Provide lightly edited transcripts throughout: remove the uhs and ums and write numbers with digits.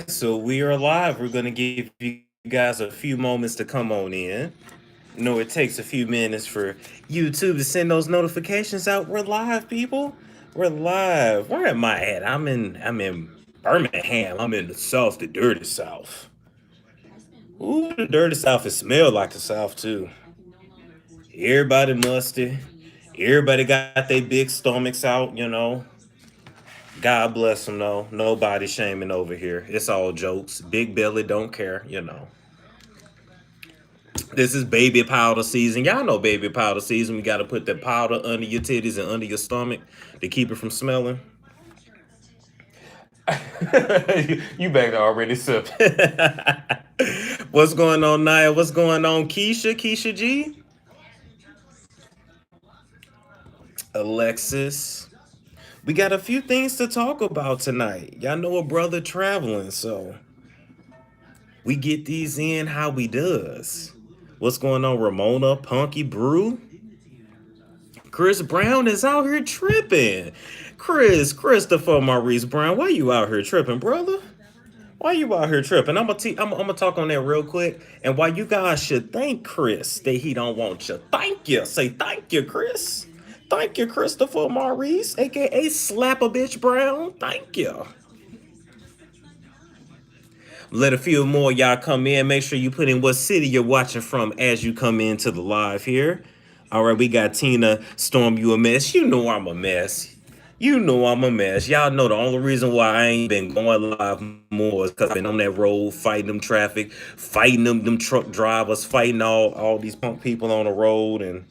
So we are live. We're going to give you guys a few moments to come on in. It takes a few minutes for YouTube to send those notifications out. We're live, people. We're live. Where am I at? I'm in Birmingham. I'm in the South, the dirty South. Ooh, the dirty South. It smelled like the South too. Everybody musty. Everybody got their big stomachs out. God bless them, though. Nobody shaming over here. It's all jokes. Big belly don't care. This is baby powder season. Y'all know baby powder season. We got to put that powder under your titties and under your stomach to keep it from smelling. You back there already sipping. What's going on, Naya? What's going on, Keisha? Keisha G? Alexis? We got a few things to talk about tonight. Y'all know a brother traveling, so we get these in how we does. What's going on, Ramona? Punky Brew? Chris Brown is out here tripping. Christopher Maurice Brown, why you out here tripping, brother? Why you out here tripping? I'm gonna talk on that real quick. And why you guys should thank Chris that he don't want you. Thank you. Say thank you, Chris. Thank you, Christopher Maurice, aka Slap a Bitch Brown. Thank you. Let a few more y'all come in. Make sure you put in what city you're watching from as you come into the live here. All right, we got Tina Storm. You a mess? You know I'm a mess. You know I'm a mess. Y'all know the only reason why I ain't been going live more is because I've been on that road fighting them traffic, fighting them truck drivers, fighting all these punk people on the road and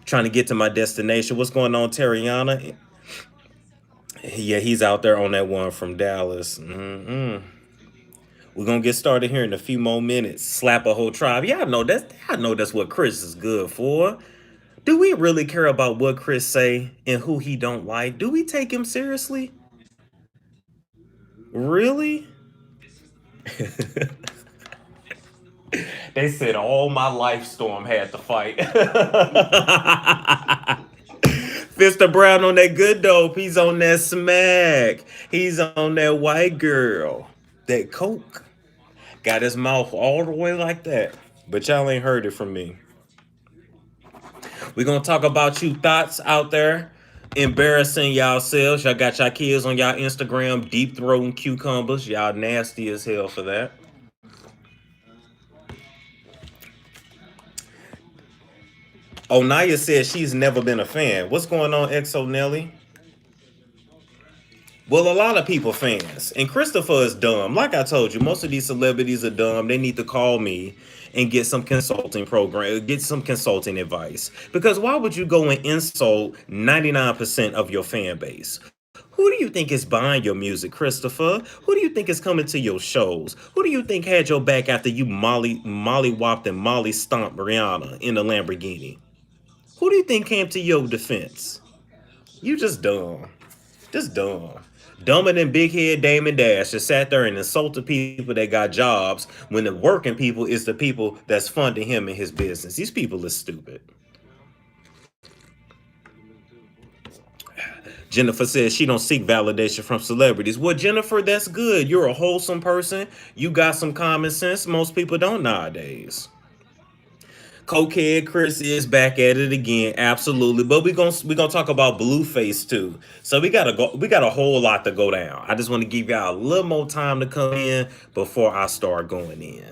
trying to get to my destination. What's going on, Terriana? Yeah, he's out there on that one from Dallas. We're gonna get started here in a few more minutes. Slap a whole tribe. Y'all know that's what Chris is good for. Do we really care about what Chris say and who he don't like? Do we take him seriously? Really? They said all my life Storm had to fight. Mr. Brown on that good dope. He's on that smack. He's on that white girl. That coke. Got his mouth all the way like that. But y'all ain't heard it from me. We're gonna talk about you thoughts out there embarrassing y'all selves. Y'all got y'all kids on y'all Instagram deep throating cucumbers. Y'all nasty as hell for that. Onaya said she's never been a fan. What's going on, Exo Nelly? Well, a lot of people fans, and Christopher is dumb. Like I told you, most of these celebrities are dumb. They need to call me and get some consulting advice. Because why would you go and insult 99% of your fan base? Who do you think is buying your music, Christopher? Who do you think is coming to your shows? Who do you think had your back after you Molly whopped and Molly stomped Rihanna in a Lamborghini? Who do you think came to your defense? You just dumb. Just dumb. Dumber than Big Head Damon Dash just sat there and insulted people that got jobs when the working people is the people that's funding him and his business. These people are stupid. Jennifer says she don't seek validation from celebrities. Well, Jennifer, that's good. You're a wholesome person. You got some common sense. Most people don't nowadays. Cokehead Chris is back at it again, absolutely. But we gonna talk about Blueface too. So we got a whole lot to go down. I just want to give y'all a little more time to come in before I start going in.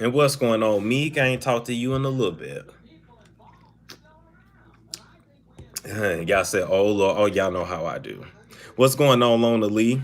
And what's going on, Meek? I ain't talked to you in a little bit. Y'all said, oh Lord, oh y'all know how I do. What's going on, Lona Lee?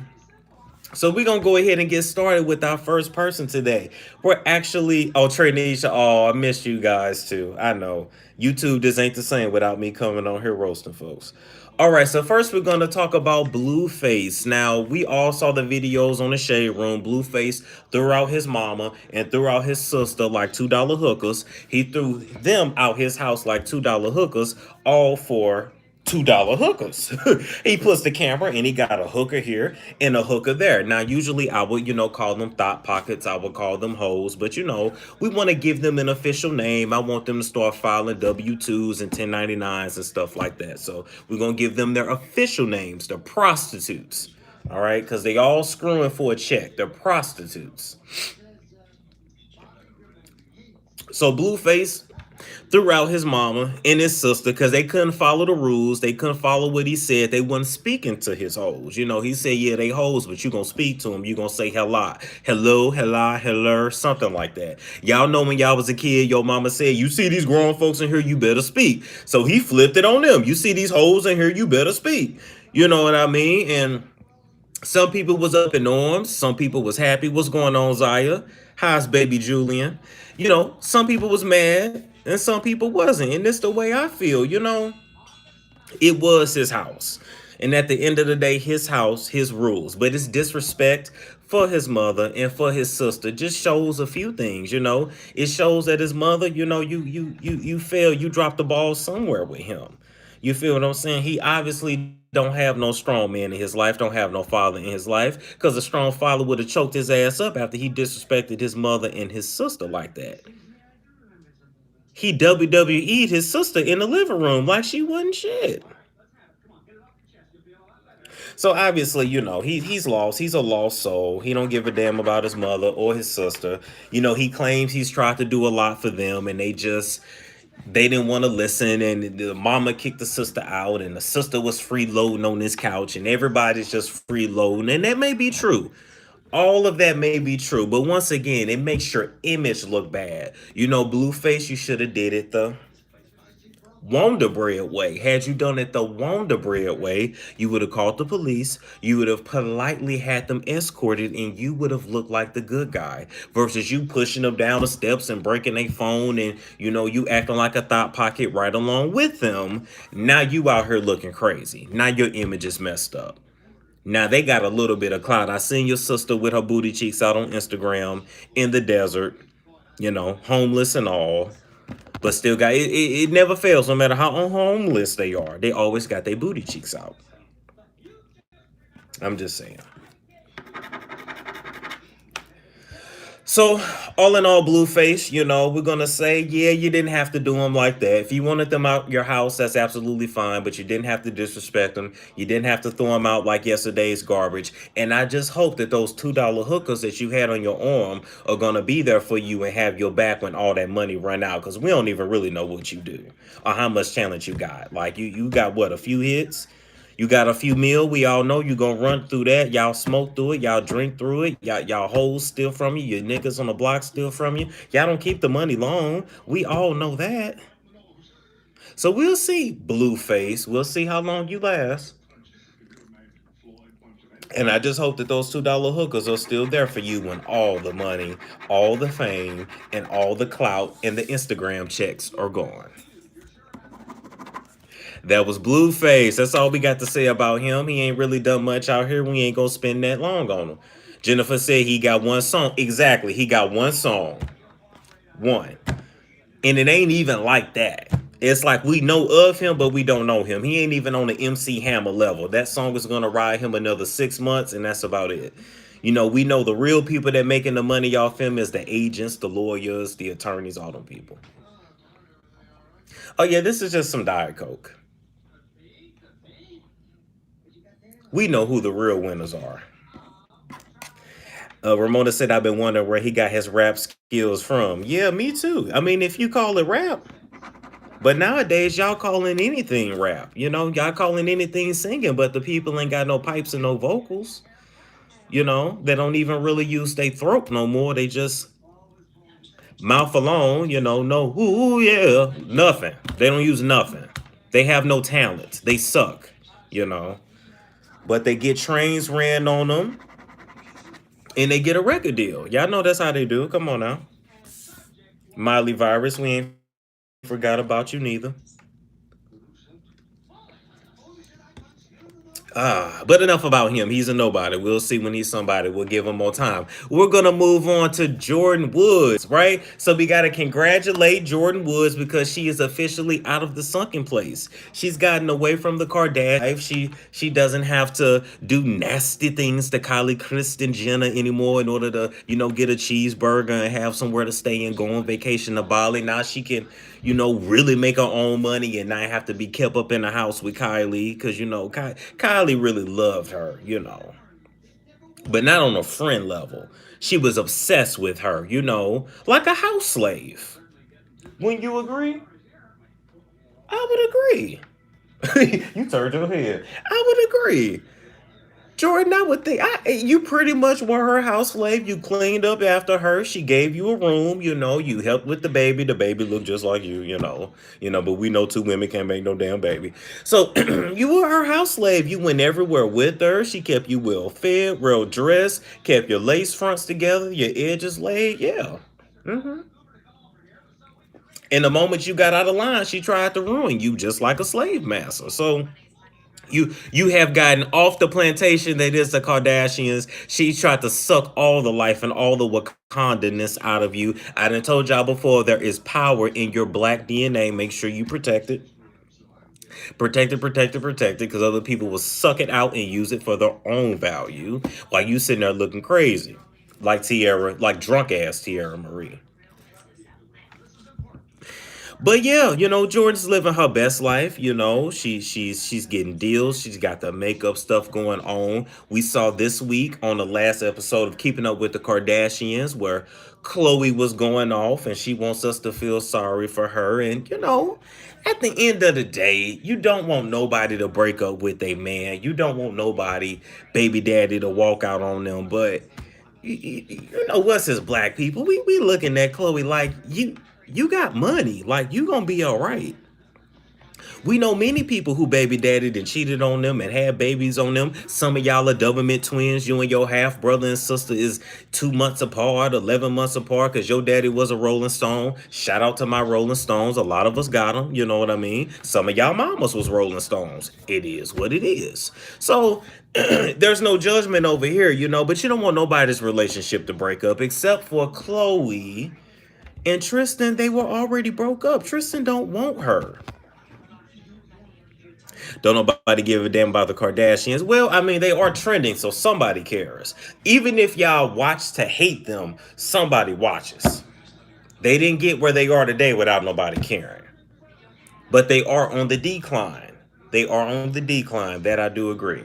So we're gonna go ahead and get started with our first person today. We're actually Trinisha. Oh, I missed you guys too. I know. YouTube just ain't the same without me coming on here roasting folks. All right, so first we're gonna talk about Blueface. Now we all saw the videos on the Shade Room. Blueface threw out his mama and threw out his sister like $2 hookers. He threw them out his house like $2 hookers, all for $2 hookers. He puts the camera and he got a hooker here and a hooker there. Now, usually I would, call them thought pockets. I would call them hoes. But, we want to give them an official name. I want them to start filing W-2s and 1099s and stuff like that. So we're going to give them their official names, the prostitutes. All right, because they all screwing for a check. They're prostitutes. So Blueface threw out his mama and his sister because they couldn't follow the rules. They couldn't follow what he said. They wasn't speaking to his hoes. He said, yeah, they hoes, but you gonna speak to them. You gonna say hello, something like that. Y'all know when y'all was a kid, your mama said, you see these grown folks in here, you better speak. So he flipped it on them. You see these hoes in here, you better speak. You know what I mean? And some people was up in arms. Some people was happy. What's going on, Zaya? How's baby Julian? Some people was mad and some people wasn't. And it's the way I feel, it was his house. And at the end of the day, his house, his rules. But it's disrespect for his mother and for his sister just shows a few things. It shows that his mother, you fail, you dropped the ball somewhere with him. You feel what I'm saying? He obviously don't have no strong man in his life, don't have no father in his life, because a strong father would have choked his ass up after he disrespected his mother and his sister like that. He WWE'd his sister in the living room like she wasn't shit. So obviously, he's lost. He's a lost soul. He don't give a damn about his mother or his sister. He claims he's tried to do a lot for them, and they didn't want to listen, and the mama kicked the sister out, and the sister was freeloading on this couch, and everybody's just freeloading, and that may be true. All of that may be true, but once again, it makes your image look bad. Blueface, you should have did it the Wonder Bread way. Had you done it the Wonder Bread way, you would have called the police, you would have politely had them escorted, and you would have looked like the good guy. Versus you pushing them down the steps and breaking their phone, and you acting like a thought pocket right along with them. Now you out here looking crazy. Now your image is messed up. Now they got a little bit of clout. I seen your sister with her booty cheeks out on Instagram in the desert, homeless and all. But still got it never fails, no matter how homeless they are. They always got their booty cheeks out. I'm just saying. So, all in all, Blueface, we're going to say, yeah, you didn't have to do them like that. If you wanted them out your house, that's absolutely fine, but you didn't have to disrespect them. You didn't have to throw them out like yesterday's garbage. And I just hope that those $2 hookers that you had on your arm are going to be there for you and have your back when all that money run out, because we don't even really know what you do or how much talent you got. Like, you got, what, a few hits? You got a few mil. We all know you gonna run through that. Y'all smoke through it. Y'all drink through it. Y'all hoes steal from you. Your niggas on the block steal from you. Y'all don't keep the money long. We all know that. So we'll see, Blueface. We'll see how long you last. And I just hope that those $2 hookers are still there for you when all the money, all the fame, and all the clout and the Instagram checks are gone. That was Blueface. That's all we got to say about him. He ain't really done much out here. We ain't gonna spend that long on him. Jennifer said he got one song. Exactly. He got one song. One. And it ain't even like that. It's like we know of him, but we don't know him. He ain't even on the MC Hammer level. That song is gonna ride him another 6 months, and that's about it. We know the real people that making the money off him is the agents, the lawyers, the attorneys, all them people. Oh yeah, this is just some Diet Coke. We know who the real winners are. Ramona said, I've been wondering where he got his rap skills from. Yeah, me too. I mean, if you call it rap. But nowadays, y'all calling anything rap. Y'all calling anything singing, but the people ain't got no pipes and no vocals. They don't even really use their throat no more. They just mouth alone, no, ooh, yeah, nothing. They don't use nothing. They have no talent. They suck, But they get trains ran on them. And they get a record deal. Y'all know that's how they do. Come on now. Miley Virus, we ain't forgot about you neither. But enough about him. He's a nobody. We'll see when he's somebody. We'll give him more time. We're gonna move on to Jordan Woods, right? So we gotta congratulate Jordan Woods because she is officially out of the sunken place. She's gotten away from the Kardashians. She doesn't have to do nasty things to Kylie Kristen Jenner anymore in order to, get a cheeseburger and have somewhere to stay and go on vacation to Bali. Now she can, really make her own money and not have to be kept up in the house with Kylie because, Kylie really loved her, but not on a friend level. She was obsessed with her, like a house slave. Wouldn't you agree? I would agree. You turned your head. I would agree. Jordan, I would think you pretty much were her house slave. You cleaned up after her. She gave you a room. You helped with the baby. The baby looked just like you. But we know two women can't make no damn baby. So you were her house slave. You went everywhere with her. She kept you well fed, well dressed, kept your lace fronts together, your edges laid. Yeah. And the moment you got out of line, she tried to ruin you just like a slave master. So you have gotten off the plantation that is the Kardashians. She tried to suck all the life and all the Wakanda-ness out of you. I done told y'all before, there is power in your black DNA. Make sure you protect it. Protect it, protect it, protect it, because other people will suck it out and use it for their own value while you sitting there looking crazy. Like Teairra, like drunk ass Teairra Marie. But yeah, Jordan's living her best life. She's getting deals. She's got the makeup stuff going on. We saw this week on the last episode of Keeping Up with the Kardashians where Khloe was going off and she wants us to feel sorry for her. And at the end of the day, you don't want nobody to break up with a man. You don't want nobody, baby daddy, to walk out on them. But us as black people, we looking at Khloe like you got money. Like, you gonna be all right. We know many people who baby daddied and cheated on them and had babies on them. Some of y'all are government twins. You and your half brother and sister is 2 months apart, 11 months apart, because your daddy was a Rolling Stone. Shout out to my Rolling Stones. A lot of us got them. You know what I mean? Some of y'all mamas was Rolling Stones. It is what it is. So there's no judgment over here, but you don't want nobody's relationship to break up except for Khloe and Tristan. They were already broke up. Tristan don't want her. Don't nobody give a damn about the Kardashians. Well, I mean, they are trending, so somebody cares. Even if y'all watch to hate them, somebody watches. They didn't get where they are today without nobody caring. But they are on the decline. They are on the decline. That I do agree.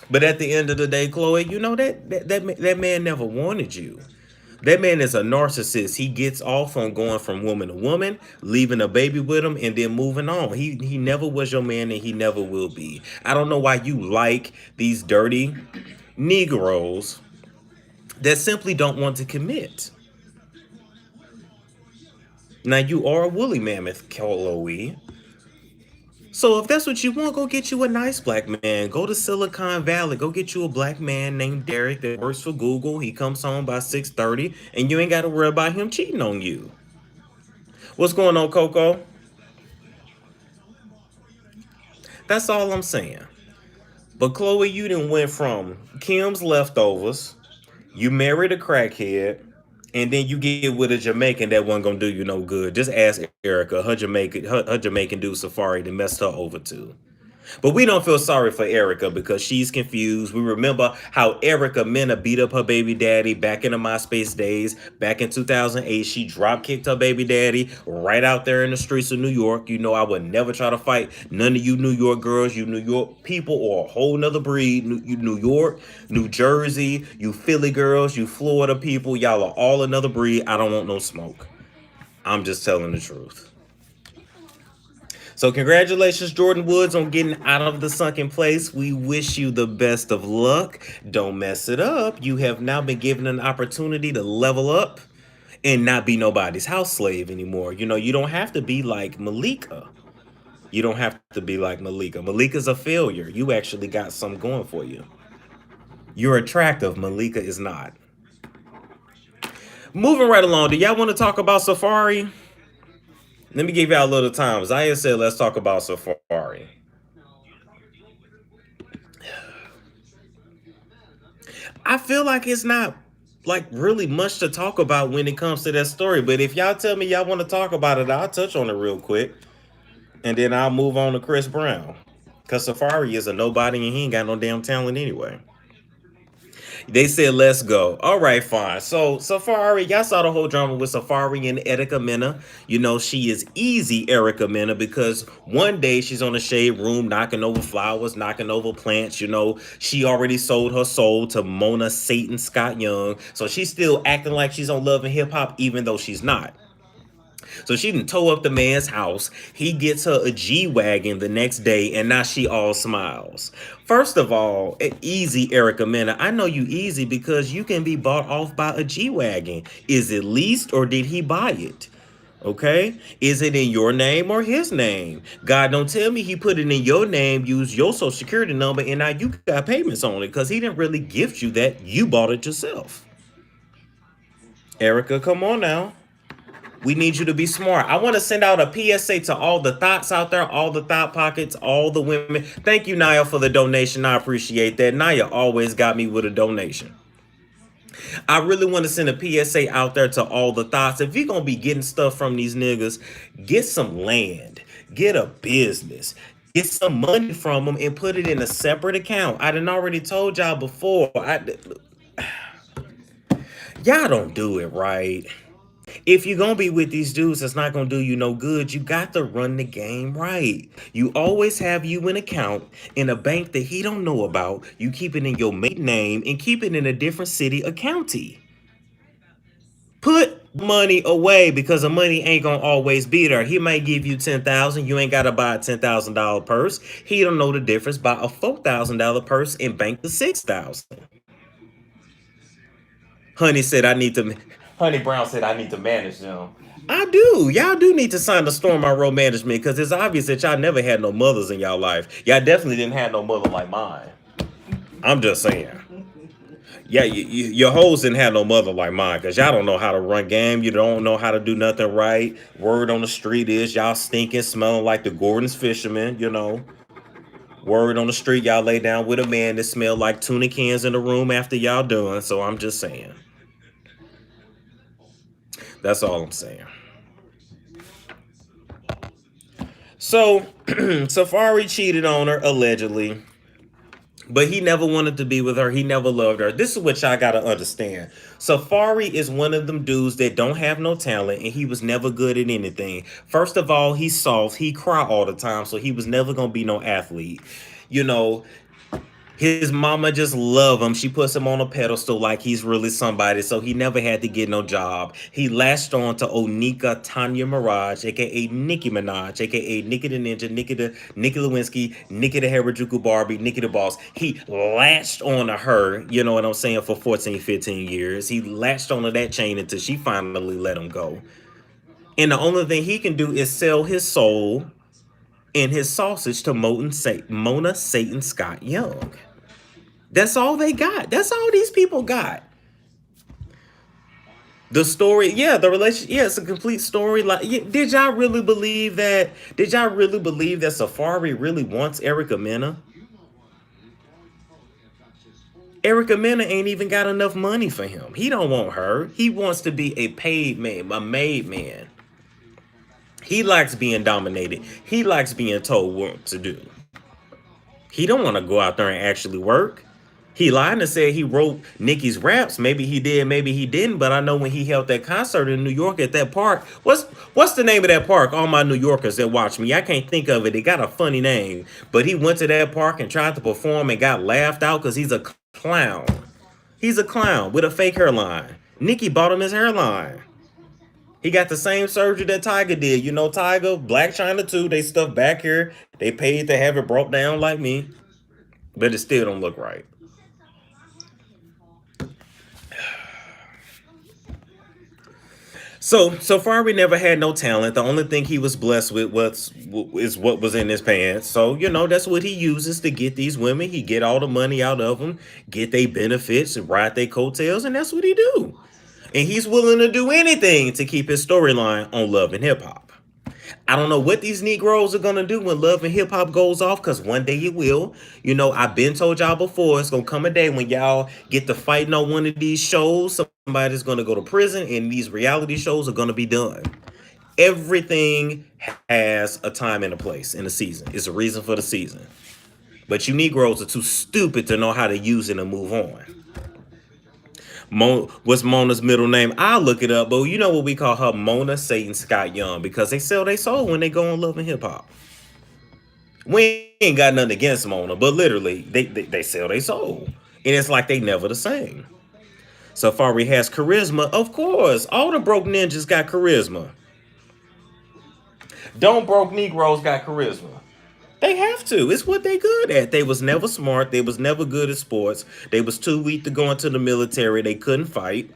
But at the end of the day, Khloe, that man never wanted you. That man is a narcissist. He gets off on going from woman to woman, leaving a baby with him, and then moving on. He never was your man, and he never will be. I don't know why you like these dirty Negroes that simply don't want to commit. Now, you are a woolly mammoth, Khloe. So if that's what you want, go get you a nice black man. Go to Silicon Valley. Go get you a black man named Derek that works for Google. He comes home by 6:30, and you ain't got to worry about him cheating on you. What's going on, Coco? That's all I'm saying. But Khloe, you done went from Kim's leftovers, you married a crackhead, and then you get with a Jamaican that wasn't gonna do you no good. Just ask Erica. Her Jamaican dude Safari that messed her over too. But we don't feel sorry for Erica because she's confused. We remember how Erica Mena beat up her baby daddy back in the MySpace days. Back in 2008, she drop kicked her baby daddy right out there in the streets of New York. I would never try to fight none of you New York girls. You New York people are a whole nother breed. You New York, New Jersey, you Philly girls, you Florida people. Y'all are all another breed. I don't want no smoke. I'm just telling the truth. So congratulations, Jordan Woods, on getting out of the sunken place. We wish you the best of luck. Don't mess it up. You have now been given an opportunity to level up and not be nobody's house slave anymore. You don't have to be like Malika. You don't have to be like Malika. Malika's a failure. You actually got something going for you. You're attractive. Malika is not. Moving right along. Do y'all want to talk about Safari? Let me give y'all a little time. Zaya said, let's talk about Safari. I feel like it's not like really much to talk about when it comes to that story. But if y'all tell me y'all want to talk about it, I'll touch on it real quick. And then I'll move on to Chris Brown. Cause Safari is a nobody and he ain't got no damn talent anyway. They said, let's go. All right, fine. So, Safari, y'all saw the whole drama with Safari and Erica Mena. You know, she is easy Erica Mena because one day she's on the shade room knocking over flowers, knocking over plants. You know, she already sold her soul to Mona Satan Scott Young. So she's still acting like she's on Love and Hip Hop, even though she's not. So she didn't tow up the man's house. He gets her a G-Wagon the next day, and now she all smiles. First of all, easy, Erica Mena. I know you easy because you can be bought off by a G-Wagon. Is it leased or did he buy it? Okay? Is it in your name or his name? God, don't tell me he put it in your name, use your social security number, and now you got payments on it because he didn't really gift you that. You bought it yourself. Erica, come on now. We need you to be smart. I want to send out a PSA to all the thoughts out there, all the thought pockets, all the women. Thank you, Naya, for the donation. I appreciate that. Naya always got me with a donation. I really want to send a PSA out there to all the thoughts. If you're going to be getting stuff from these niggas, get some land, get a business, get some money from them and put it in a separate account. I done already told y'all before. Y'all don't do it right. If you're going to be with these dudes that's not going to do you no good, you got to run the game right. You always have you an account in a bank that he don't know about. You keep it in your maiden name and keep it in a different city or county. Put money away because the money ain't going to always be there. He might give you $10,000. You ain't got to buy a $10,000 purse. He don't know the difference. Buy a $4,000 purse and bank the $6,000. Honey said I need to... Honey Brown said I need to manage them. I do. Y'all do need to sign the Storm Monroe management because it's obvious that y'all never had no mothers in y'all life. Y'all definitely didn't have no mother like mine. I'm just saying. Yeah, your hoes didn't have no mother like mine because y'all don't know how to run game. You don't know how to do nothing right. Word on the street is y'all stinking, smelling like the Gordon's fishermen, you know. Word on the street, y'all lay down with a man that smelled like tuna cans in the room after y'all done. So I'm just saying. That's all I'm saying. So, Safari cheated on her, allegedly. But he never wanted to be with her. He never loved her. This is what y'all got to understand. Safari is one of them dudes that don't have no talent, and he was never good at anything. First of all, he's soft. He cry all the time, so he was never going to be no athlete. You know, his mama just love him. She puts him on a pedestal like he's really somebody, so he never had to get no job. He latched on to Onika Tanya Mirage, a.k.a. Nicki Minaj, a.k.a. Nicki the Ninja, Nicki Lewinsky, Nicki the Harajuku Barbie, Nicki the Boss. He latched on to her, you know what I'm saying, for 14, 15 years. He latched on to that chain until she finally let him go. And the only thing he can do is sell his soul and his sausage to Mona Satan Scott Young. That's all they got. That's all these people got. The story, yeah, the relationship, yeah, it's a complete story. Like, did y'all really believe that? Did y'all really believe that Safari really wants Erica Mena? Erica Mena ain't even got enough money for him. He don't want her. He wants to be a paid man, a made man. He likes being dominated. He likes being told what to do. He don't want to go out there and actually work. He lied and said he wrote Nicki's raps. Maybe he did, maybe he didn't. But I know when he held that concert in New York at that park, what's the name of that park? All my New Yorkers that watch me, I can't think of it. It got a funny name. But he went to that park and tried to perform and got laughed out because he's a clown. He's a clown with a fake hairline. Nicki bought him his hairline. He got the same surgery that Tyga did. You know Tyga, Black China too. They stuff back here. They paid to have it brought down like me. But it still don't look right. So far, we never had no talent. The only thing he was blessed with is what was in his pants. So, you know, that's what he uses to get these women. He get all the money out of them, get their benefits and ride their coattails, and that's what he do. And he's willing to do anything to keep his storyline on Love and Hip Hop. I don't know what these Negroes are gonna do when Love and Hip Hop goes off, because one day it will. You know, I've been told y'all before, it's gonna come a day when y'all get to fighting on one of these shows. Somebody's gonna go to prison, and these reality shows are gonna be done. Everything has a time and a place in the season. It's a reason for the season. But you Negroes are too stupid to know how to use it and move on. What's Mona's middle name? I'll look it up, but you know what we call her? Mona Satan Scott Young, because they sell their soul when they go on Love and Hip Hop. We ain't got nothing against Mona, but literally, they sell their soul. And it's like they never the same. Safari has charisma. Of course, all the broke ninjas got charisma. Don't broke Negroes got charisma? They have to. It's what they good at. They was never smart. They was never good at sports. They was too weak to go into the military. They couldn't fight.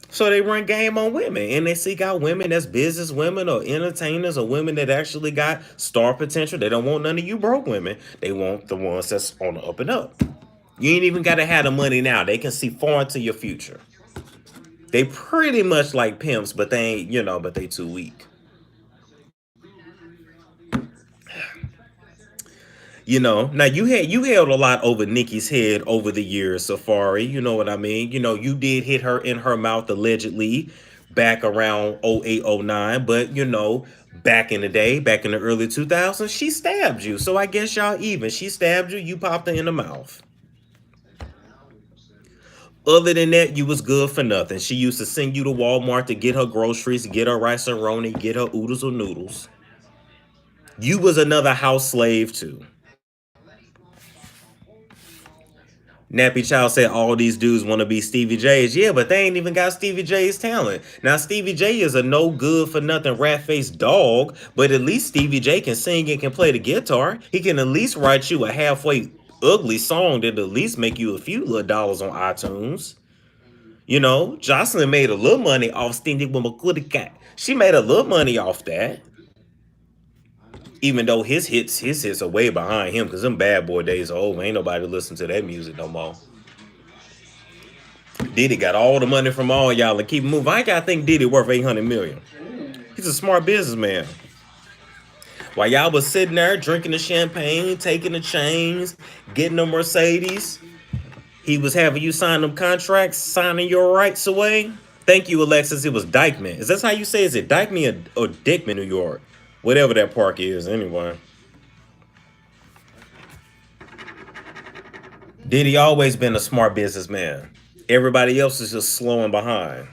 So they run game on women, and they seek out women that's business women or entertainers or women that actually got star potential. They don't want none of you broke women. They want the ones that's on the up and up. You ain't even got to have the money now. They can see far into your future. They pretty much like pimps, but they ain't, but they too weak. Now you held a lot over Nikki's head over the years, Safari. You know what I mean? You did hit her in her mouth allegedly back around 0809, but back in the day, back in the early 2000s, she stabbed you. So I guess y'all even. She stabbed you, you popped her in the mouth. Other than that, you was good for nothing. She used to send you to Walmart to get her groceries, get her rice and roni, get her oodles or noodles. You was another house slave too. Nappy Child said all these dudes want to be Stevie J's. Yeah, but they ain't even got Stevie J's talent. Now, Stevie J is a no good for nothing rat faced dog, but at least Stevie J can sing and can play the guitar. He can at least write you a halfway ugly song that at least make you a few little dollars on iTunes. Jocelyn made a little money off Stingy with a Goody Cat. She made a little money off that. Even though his hits are way behind him, because them bad boy days are over. Ain't nobody listen to that music no more. Diddy got all the money from all y'all and keep moving. I gotta think Diddy worth 800 million. He's a smart businessman. While y'all was sitting there drinking the champagne, taking the chains, getting the Mercedes, he was having you sign them contracts, signing your rights away. Thank you, Alexis. It was Dykeman. Is that how you say? Is it Dykeman or Dickman, New York? Whatever that park is, anyway. Diddy always been a smart businessman. Everybody else is just slowing behind.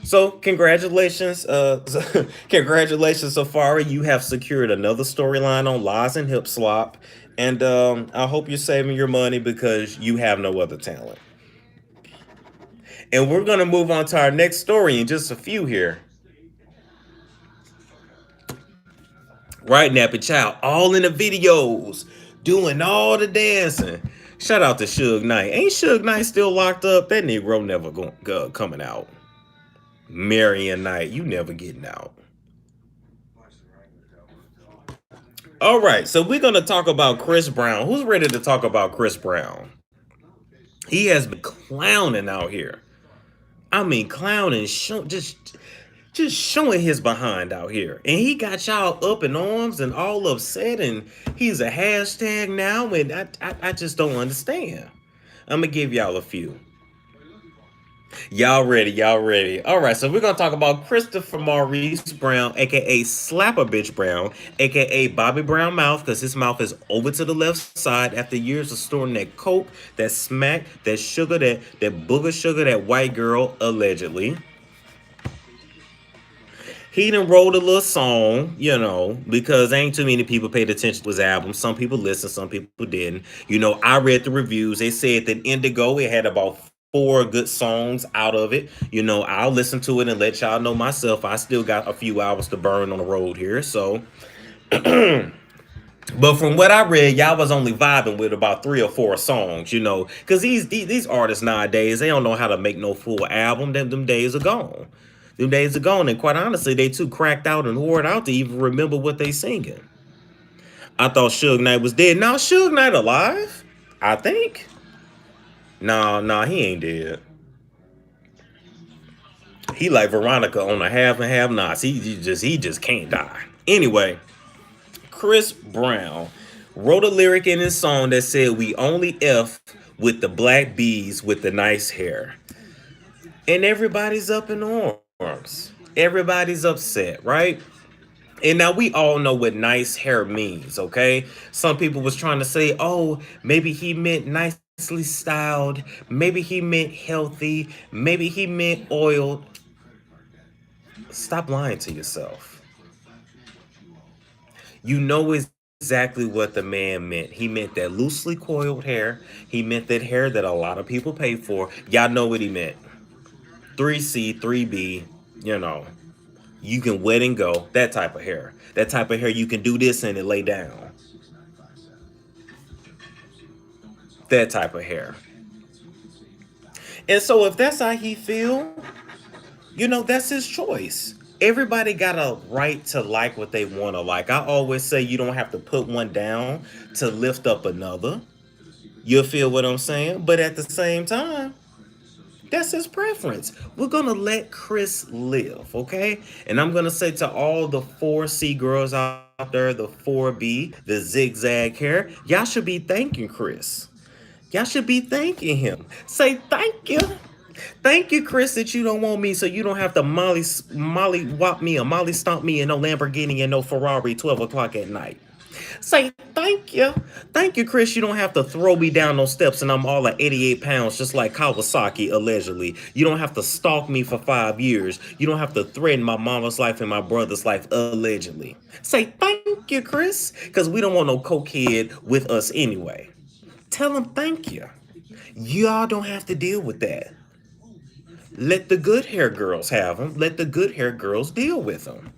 So congratulations, congratulations, Safari. You have secured another storyline on Lies and Hip Slop, and I hope you're saving your money because you have no other talent. And we're gonna move on to our next story in just a few here. Right, Nappy Child, all in the videos, doing all the dancing. Shout out to Suge Knight. Ain't Suge Knight still locked up? That Negro never coming out. Marion Knight, you never getting out. All right, so we're gonna talk about Chris Brown. Who's ready to talk about Chris Brown? He has been clowning out here. I mean, clowning, just showing his behind out here. And he got y'all up in arms and all upset, and he's a hashtag now, and I just don't understand. I'm gonna give y'all a few. Y'all ready, y'all ready. All right, so we're gonna talk about Christopher Maurice Brown, aka Slapper Bitch Brown, aka Bobby Brown Mouth, because his mouth is over to the left side after years of storing that coke, that smack, that sugar, that booger sugar, that white girl, allegedly. He done wrote a little song, because ain't too many people paid attention to his album. Some people listened, some people didn't. I read the reviews. They said that Indigo, it had about 4 good songs out of it. I'll listen to it and let y'all know myself. I still got a few hours to burn on the road here. So, but from what I read, y'all was only vibing with about 3 or 4 songs, because these artists nowadays, they don't know how to make no full album. Them days are gone. Them days are gone, and quite honestly, they too cracked out and whored out to even remember what they singing. I thought Suge Knight was dead. Now Suge Knight alive? I think. No, he ain't dead. He like Veronica on a half and half nots. He just can't die. Anyway, Chris Brown wrote a lyric in his song that said, "We only F with the black bees with the nice hair." And everybody's up in arms. Everybody's upset, right? And now we all know what nice hair means, okay? Some people was trying to say, "Oh, maybe he meant nicely styled. Maybe he meant healthy. Maybe he meant oiled." Stop lying to yourself. You know exactly what the man meant. He meant that loosely coiled hair. He meant that hair that a lot of people pay for. Y'all know what he meant. 3C, 3B, you know. You can wet and go. That type of hair. That type of hair you can do this and it lay down. That type of hair. And so if that's how he feel, that's his choice. Everybody got a right to like what they want to like. I always say you don't have to put one down to lift up another. You feel what I'm saying? But at the same time, that's his preference. We're gonna let Chris live, okay? And I'm gonna say to all the 4C girls out there, the 4B, the zigzag hair, y'all should be thanking Chris. Y'all should be thanking him. Say thank you. Thank you, Chris, that you don't want me, so you don't have to Molly wop me or Molly stomp me in no Lamborghini and no Ferrari 12 o'clock at night. Say thank you. Thank you, Chris. You don't have to throw me down those steps and I'm all at 88 pounds, just like Kawasaki, allegedly. You don't have to stalk me for 5 years. You don't have to threaten my mama's life and my brother's life, allegedly. Say thank you, Chris, because we don't want no cokehead with us anyway. Tell him thank you. Y'all don't have to deal with that. Let the good hair girls have them. Let the good hair girls deal with them.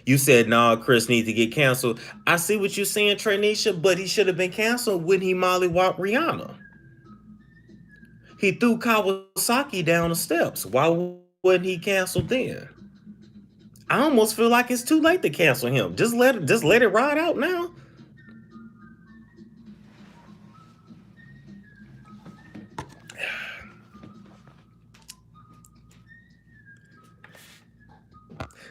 You said, "Nah, Chris needs to get canceled." I see what you're saying, Tranisha, but he should have been canceled when he mollywopped Rihanna. He threw Kawasaki down the steps. Why wasn't he canceled then? I almost feel like it's too late to cancel him. Just let it ride out now.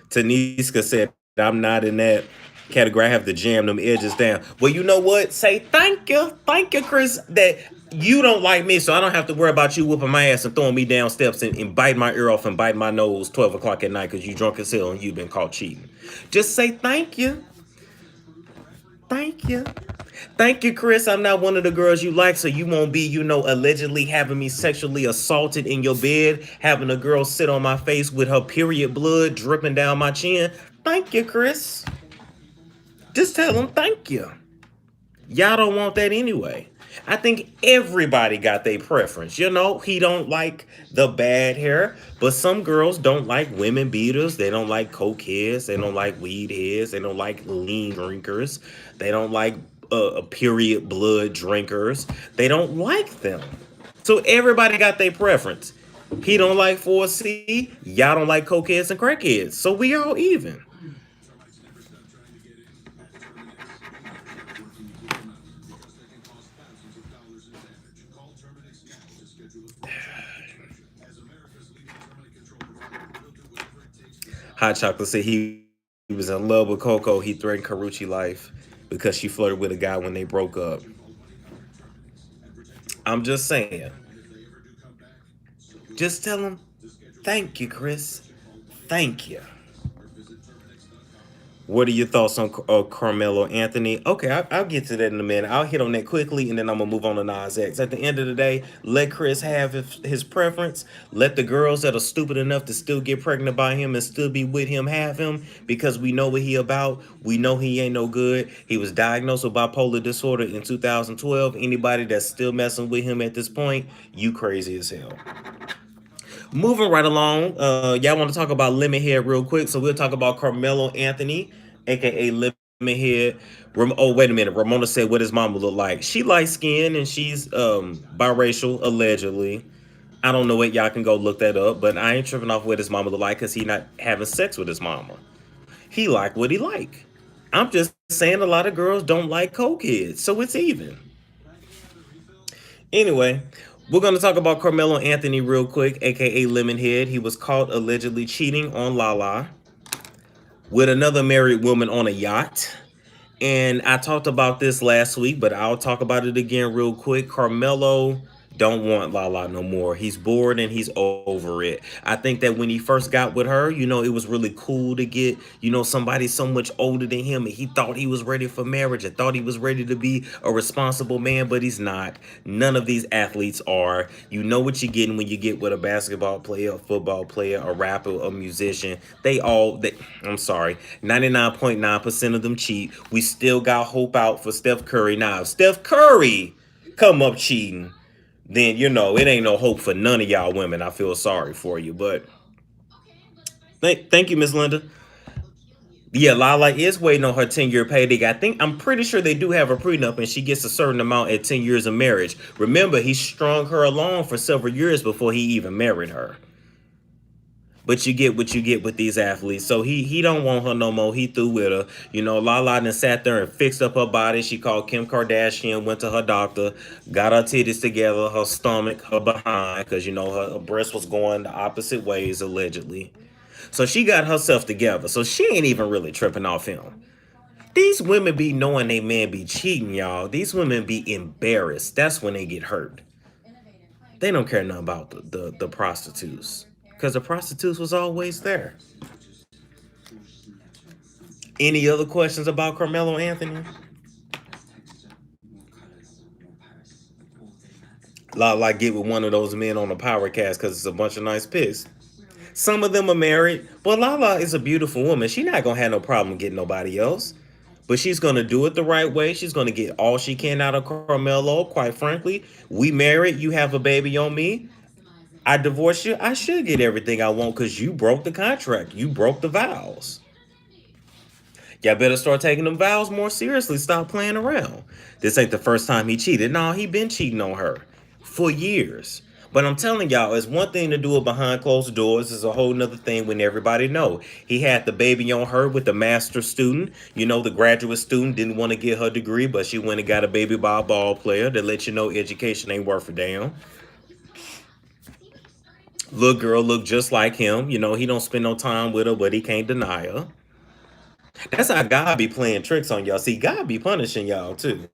Taniska said, "I'm not in that category. I have to jam them edges down." Well, you know what? Say thank you. Thank you, Chris, that you don't like me, so I don't have to worry about you whooping my ass and throwing me down steps and bite my ear off and bite my nose 12 o'clock at night because you drunk as hell and you've been caught cheating. Just say thank you. Thank you. Thank you, Chris. I'm not one of the girls you like, so you won't be, allegedly having me sexually assaulted in your bed, having a girl sit on my face with her period blood dripping down my chin. Thank you, Chris. Just tell him thank you. Y'all don't want that anyway. I think everybody got their preference. He don't like the bad hair, but some girls don't like women beaters. They don't like coke heads. They don't like weed heads. They don't like lean drinkers. They don't like period blood drinkers. They don't like them. So everybody got their preference. He don't like 4C. Y'all don't like cokeheads and crackheads. So we all even. Hot Chocolate said he was in love with Coco. He threatened Karuchi life because she flirted with a guy when they broke up. I'm just saying. Just tell him, thank you, Chris. Thank you. What are your thoughts on Carmelo Anthony? Okay, I'll get to that in a minute. I'll hit on that quickly, and then I'm gonna move on to Nas X. At the end of the day, let Chris have his preference. Let the girls that are stupid enough to still get pregnant by him and still be with him have him, because we know what he about. We know he ain't no good. He was diagnosed with bipolar disorder in 2012. Anybody that's still messing with him at this point, you crazy as hell. Moving right along, y'all want to talk about Lemon Head real quick, so we'll talk about Carmelo Anthony, aka Lemon Head. Oh, wait a minute. Ramona said, "What his mama look like?" She light skinned and she's biracial, allegedly. I don't know what, y'all can go look that up, but I ain't tripping off what his mama look like because he not having sex with his mama. He like what he like. I'm just saying a lot of girls don't like cokeheads, so it's even. Anyway, We're going to talk about Carmelo Anthony real quick, aka Lemonhead. He was caught allegedly cheating on Lala with another married woman on a yacht. And I talked about this last week, but I'll talk about it again real quick. Carmelo don't want Lala no more. He's bored and he's over it. I think that when he first got with her, it was really cool to get, somebody so much older than him, and he thought he was ready for marriage and thought he was ready to be a responsible man, but he's not. None of these athletes are. You know what you're getting when you get with a basketball player, a football player, a rapper, a musician. I'm sorry, 99.9% of them cheat. We still got hope out for Steph Curry. Now, if Steph Curry come up cheating, then it ain't no hope for none of y'all women. I feel sorry for you, but thank you, Miss Linda. Yeah, Lala is waiting on her 10-year payday. I'm pretty sure they do have a prenup, and she gets a certain amount at 10 years of marriage. Remember, he strung her along for several years before he even married her. But you get what you get with these athletes. So he don't want her no more. He through with her. Lala then sat there and fixed up her body. She called Kim Kardashian, went to her doctor, got her titties together, her stomach, her behind, because her breast was going the opposite ways, allegedly. So she got herself together. So she ain't even really tripping off him. These women be knowing they man be cheating, y'all. These women be embarrassed. That's when they get hurt. They don't care nothing about the prostitutes. Because the prostitutes was always there. Any other questions about Carmelo Anthony? Like get with one of those men on the power cast because it's a bunch of nice pics. Some of them are married, but Lala is a beautiful woman. She's not gonna have no problem getting nobody else. But she's gonna do it the right way. She's gonna get all she can out of Carmelo. Quite frankly, we married. You have a baby on me. I divorce you. I should get everything I want because you broke the contract. You broke the vows. Y'all better start taking them vows more seriously. Stop playing around. This ain't the first time he cheated. No, he been cheating on her for years. But I'm telling y'all, it's one thing to do it behind closed doors. It's a whole nother thing when everybody know. He had the baby on her with the master student. The graduate student didn't want to get her degree, but she went and got a baby by a ball player to let you know education ain't worth a damn. Little girl looked just like him. He don't spend no time with her, but he can't deny her. That's how God be playing tricks on y'all. See, God be punishing y'all too.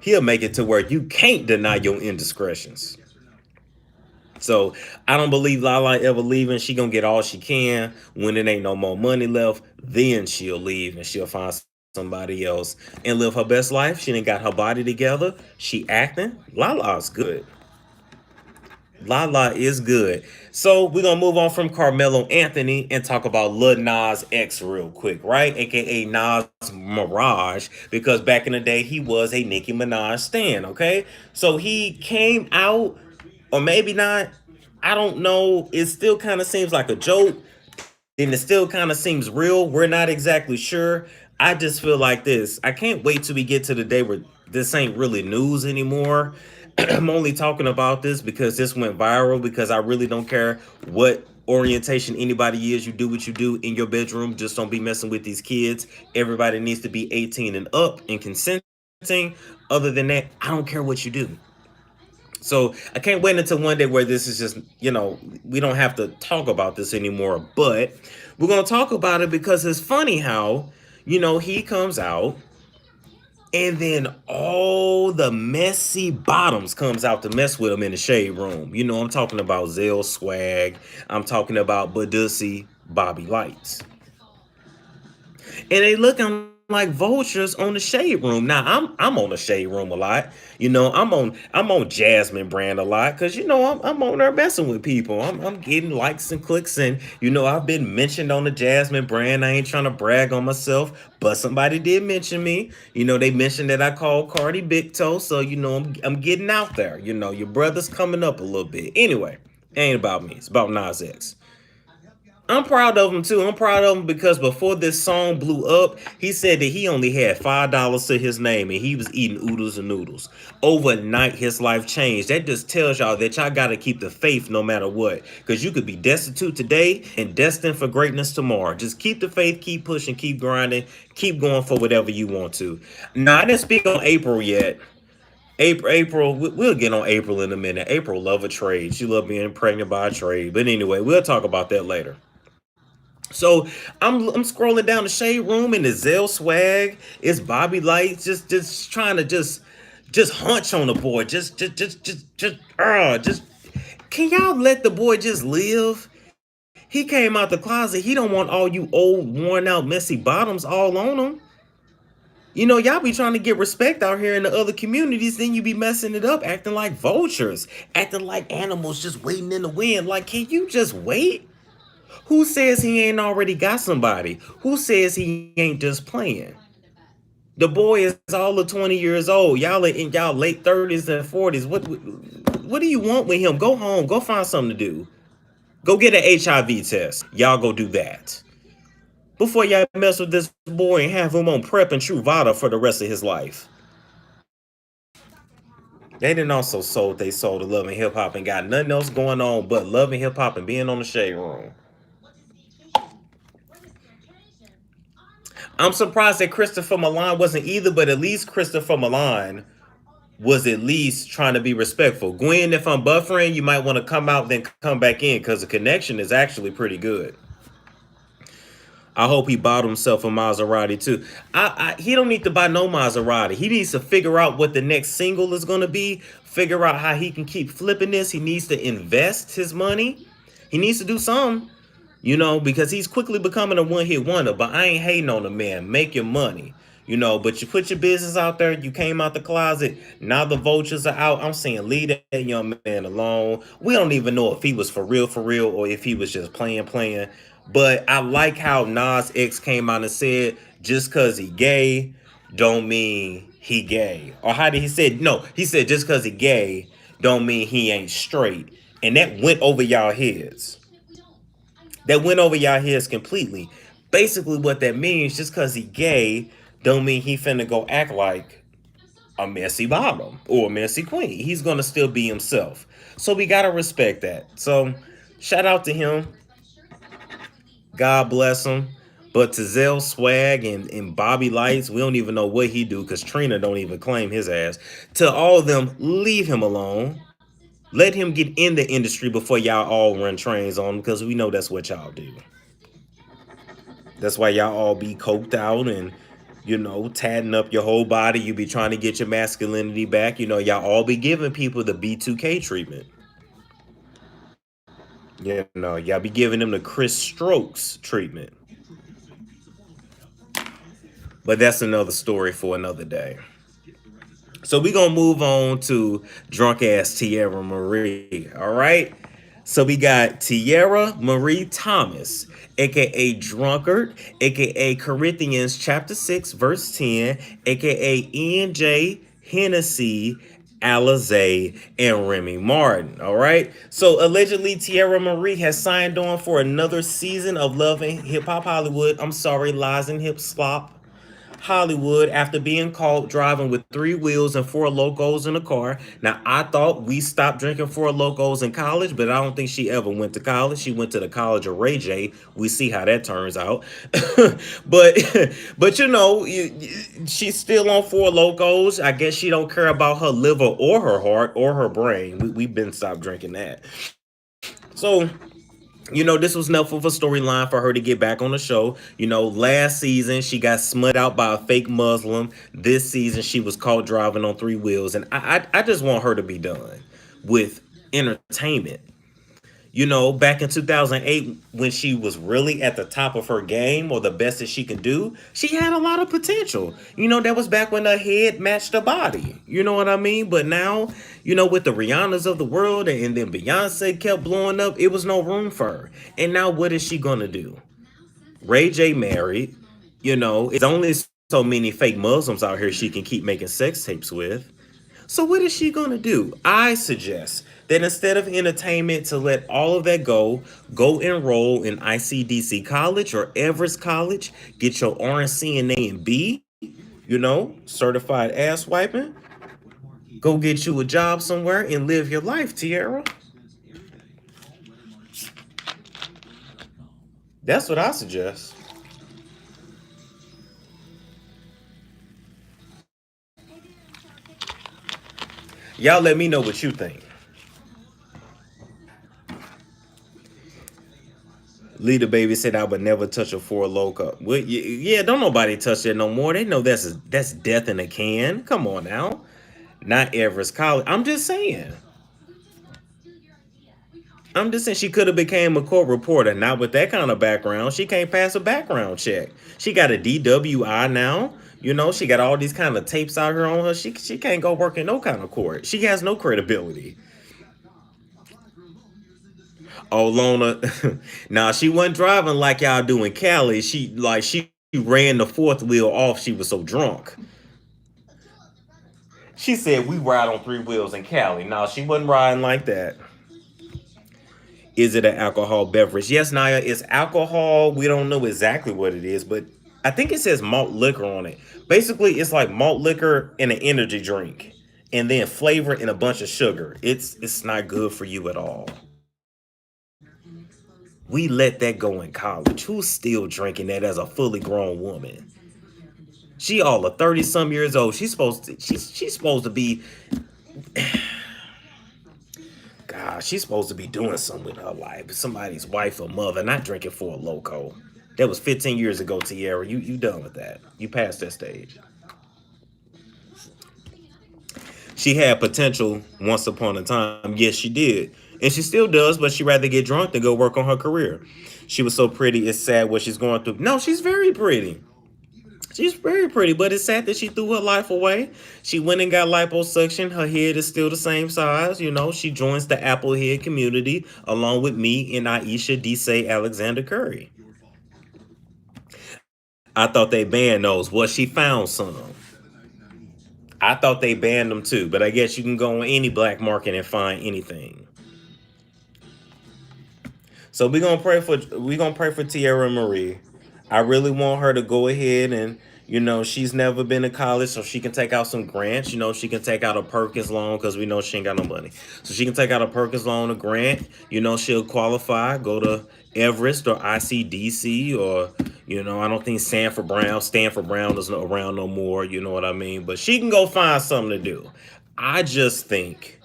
He'll make it to where you can't deny your indiscretions. So I don't believe Lala ever leaving. She gonna get all she can. When it ain't no more money left, then she'll leave and she'll find somebody else and live her best life. She done got her body together. She acting. Lala's good. Lala is good. So we're gonna move on from Carmelo Anthony and talk about Lil Nas X real quick, right? AKA Nas Mirage, because back in the day he was a Nicki Minaj stan, okay? So he came out, or maybe not, I don't know. It still kind of seems like a joke, and it still kind of seems real. We're not exactly sure. I just feel like this. I can't wait till we get to the day where this ain't really news anymore. I'm only talking about this because this went viral, because I really don't care what orientation anybody is. You do what you do in your bedroom. Just don't be messing with these kids. Everybody needs to be 18 and up and consenting. Other than that, I don't care what you do. So I can't wait until one day where this is just, we don't have to talk about this anymore. But we're going to talk about it because it's funny how, he comes out and then all the messy bottoms comes out to mess with him in the shade room. I'm talking about Zell Swag. I'm talking about Badussy, Bobby Lights. And they looking like vultures on the shade room. Now I'm on the shade room a lot. I'm on Jasmine brand a lot because I'm on there messing with people. I'm getting likes and clicks, and I've been mentioned on the Jasmine brand. I ain't trying to brag on myself, but somebody did mention me. They mentioned that I called Cardi Big Toe, so I'm getting out there. Your brother's coming up a little bit. Anyway, it ain't about me. It's about Nas X. I'm proud of him too. I'm proud of him because before this song blew up, he said that he only had $5 to his name and he was eating oodles and noodles. Overnight, his life changed. That just tells y'all that y'all got to keep the faith no matter what, because you could be destitute today and destined for greatness tomorrow. Just keep the faith, keep pushing, keep grinding, keep going for whatever you want to. Now, I didn't speak on Apryl yet. April, we'll get on April in a minute. April love a trade. She love being pregnant by a trade. But anyway, we'll talk about that later. So I'm scrolling down the shade room and the Zell swag. It's Bobby Light just trying to just hunch on the boy. Just can y'all let the boy just live? He came out the closet. He don't want all you old, worn out, messy bottoms all on him. You know, y'all be trying to get respect out here in the other communities, then you be messing it up, acting like vultures, acting like animals just waiting in the wind. Like, can you just wait? Who says he ain't already got somebody? Who says he ain't just playing? The boy is all of 20 years old. Y'all are in y'all late 30s and 40s. What do you want with him? Go home. Go find something to do. Go get an HIV test. Y'all go do that. Before y'all mess with this boy and have him on prep and Truvada for the rest of his life. They didn't also sold they sold to Love and Hip Hop and got nothing else going on but Love and Hip Hop and being on the Shade Room. I'm surprised that Christopher Milan wasn't either, but at least Christopher Milan was at least trying to be respectful. Gwen, if I'm buffering, you might want to come out then come back in because the connection is actually pretty good. I hope he bought himself a Maserati too. He don't need to buy no Maserati. He needs to figure out what the next single is going to be. Figure out how he can keep flipping this. He needs to invest his money. He needs to do something, you know, because he's quickly becoming a one-hit wonder. But I ain't hating on the man. Make your money, you know. But you put your business out there. You came out the closet. Now the vultures are out. I'm saying leave that young man alone. We don't even know if he was for real, or if he was just playing. But I like how Nas X came out and said, just cause he gay, don't mean he gay. Or how did he say? No, he said just cause he gay, don't mean he ain't straight. And that went over y'all heads. That went over y'all heads completely. Basically, what that means, just cause he gay, don't mean he finna go act like a messy bottom or a messy queen. He's gonna still be himself. So we gotta respect that. So shout out to him. God bless him. But to Zell Swag and Bobby Lights, we don't even know what he do because Trina don't even claim his ass. To all of them, leave him alone. Let him get in the industry before y'all all run trains on him because we know that's what y'all do. That's why y'all all be coked out and, you know, tatting up your whole body. You be trying to get your masculinity back. You know, y'all all be giving people the B2K treatment. You know, y'all be giving them the Chris Strokes treatment. But that's another story for another day. So we gonna move on to drunk ass Teairra Marie. All right. So we got Teairra Marie Thomas, aka Drunkard, aka Corinthians chapter 6, verse 10, aka ENJ, Hennessy, Alizé, and Remy Martin. All right. So allegedly, Teairra Marie has signed on for another season of Love and Hip Hop Hollywood. I'm sorry, Lies and Hip Slop Hollywood after being caught driving with 3 wheels and 4 locos in a car. Now, I thought we stopped drinking 4 locos in college, but I don't think she ever went to college. She went to the college of Ray J. We see how that turns out. but but you know, she's still on 4 locos. I guess she don't care about her liver or her heart or her brain. We've been stopped drinking that. So you know, this was enough of a storyline for her to get back on the show. You know, last season she got smut out by a fake Muslim. This season she was caught driving on 3 wheels, and I just want her to be done with entertainment. You know, back in 2008, when she was really at the top of her game or the best that she could do, she had a lot of potential. You know, that was back when her head matched her body. You know what I mean? But now, you know, with the Rihannas of the world and then Beyonce kept blowing up, it was no room for her. And now what is she going to do? Ray J married. You know, it's only so many fake Muslims out here she can keep making sex tapes with. So what is she going to do? I suggest that instead of entertainment to let all of that go enroll in ICDC College or Everest College, get your RNC and B, you know, certified ass wiping. Go get you a job somewhere and live your life, Teairra. That's what I suggest. Y'all let me know what you think. Leader Baby said I would never touch a Four Loco. Well, yeah, don't nobody touch that no more. They know that's death in a can. Come on now. Not Everest College. I'm just saying. I'm just saying she could have became a court reporter. Not with that kind of background. She can't pass a background check. She got a DWI now. You know, she got all these kind of tapes out here on her. She can't go work in no kind of court. She has no credibility. Oh, Lona. Now she wasn't driving like y'all do in Cali. She ran the fourth wheel off. She was so drunk. She said we ride on three wheels in Cali. No, she wasn't riding like that. Is it an alcohol beverage? Yes, Naya, it's alcohol. We don't know exactly what it is, but I think it says malt liquor on it. Basically, it's like malt liquor in an energy drink, and then flavor and a bunch of sugar. It's not good for you at all. We let that go in college. Who's still drinking that as a fully grown woman? She all of 30 some years old. She's supposed to be, gosh, she's supposed to be doing something with her life. Somebody's wife or mother, not drinking for a loco. That was 15 years ago, Teairra. You done with that. You passed that stage. She had potential once upon a time. Yes, she did. And she still does, but she'd rather get drunk than go work on her career. She was so pretty, it's sad what she's going through. No, she's very pretty. She's very pretty, but it's sad that she threw her life away. She went and got liposuction. Her head is still the same size. You know, she joins the Apple head community along with me and Aisha Dise Alexander Curry. I thought they banned those. Well, she found some. I thought they banned them too, but I guess you can go on any black market and find anything. So we're gonna pray for Teairra Marie. I really want her to go ahead and she's never been to college, so she can take out some grants. She can take out a Perkins loan because we know she ain't got no money. So she can take out a Perkins loan, a grant. She'll qualify, go to Everest or ICDC or I don't think Stanford Brown is around no more. You know what I mean? But she can go find something to do. I just think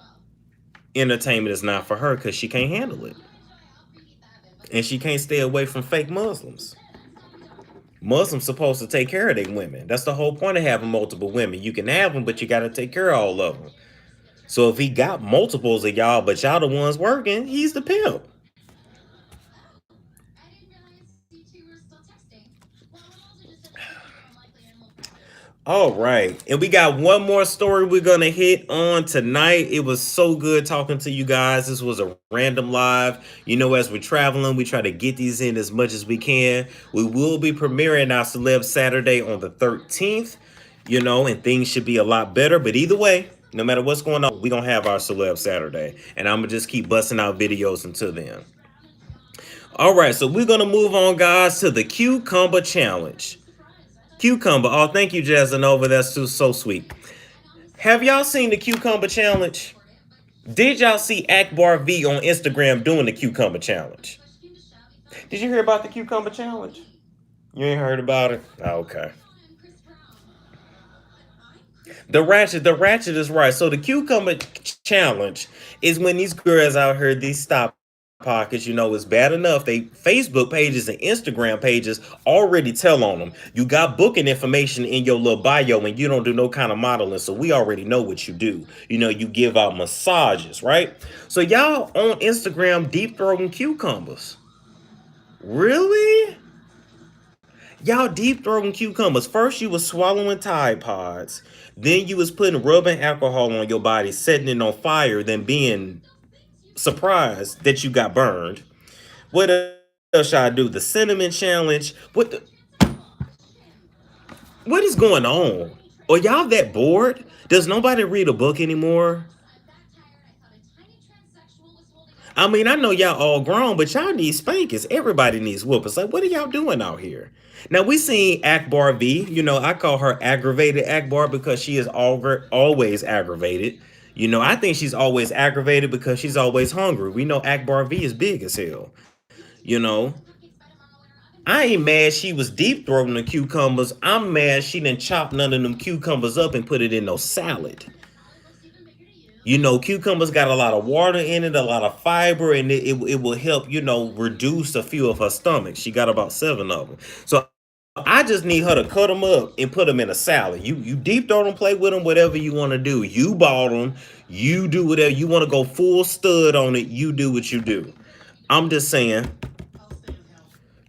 entertainment is not for her because she can't handle it. And she can't stay away from fake Muslims. Muslims supposed to take care of their women. That's the whole point of having multiple women. You can have them, but you got to take care of all of them. So if he got multiples of y'all, but y'all the ones working, he's the pimp. All right. And we got one more story we're going to hit on tonight. It was so good talking to you guys. This was a random live. As we're traveling, we try to get these in as much as we can. We will be premiering our Celeb Saturday on the 13th, and things should be a lot better. But either way, no matter what's going on, we're going to have our Celeb Saturday. And I'm going to just keep busting out videos until then. All right. So we're going to move on, guys, to the Cucumber Challenge. Cucumber. Oh, thank you, Jazzanova. That's so sweet. Have y'all seen the Cucumber Challenge? Did y'all see Akbar V on Instagram doing the Cucumber Challenge? Did you hear about the Cucumber Challenge? You ain't heard about it? Oh, okay. The ratchet is right. So the Cucumber Challenge is when these girls out here, these stop pockets, it's bad enough. They Facebook pages and Instagram pages already tell on them. You got booking information in your little bio and you don't do no kind of modeling. So we already know what you do. You give out massages, right? So y'all on Instagram deep throating cucumbers. Really? Y'all deep throating cucumbers. First you was swallowing Tide Pods. Then you was putting rubbing alcohol on your body, setting it on fire, then being surprised that you got burned. What else should I do? The cinnamon challenge. What is going on? Are y'all that bored? Does nobody read a book anymore? I mean, I know y'all all grown, but y'all need spankings. Everybody needs whoopings. Like, what are y'all doing out here? Now, we seen Akbar V. I call her aggravated Akbar because she is always aggravated. I think she's always aggravated because she's always hungry. We know Akbar V is big as hell. You know, I ain't mad she was deep throating the cucumbers. I'm mad she didn't chop none of them cucumbers up and put it in no salad. You know, cucumbers got a lot of water in it, a lot of fiber, and it will help, reduce a few of her stomach. She got about 7 of them. So I just need her to cut them up and put them in a salad. You deep throw them, play with them, whatever you want to do. You bought them. You do whatever you want to go full stud on it. You do what you do. I'm just saying,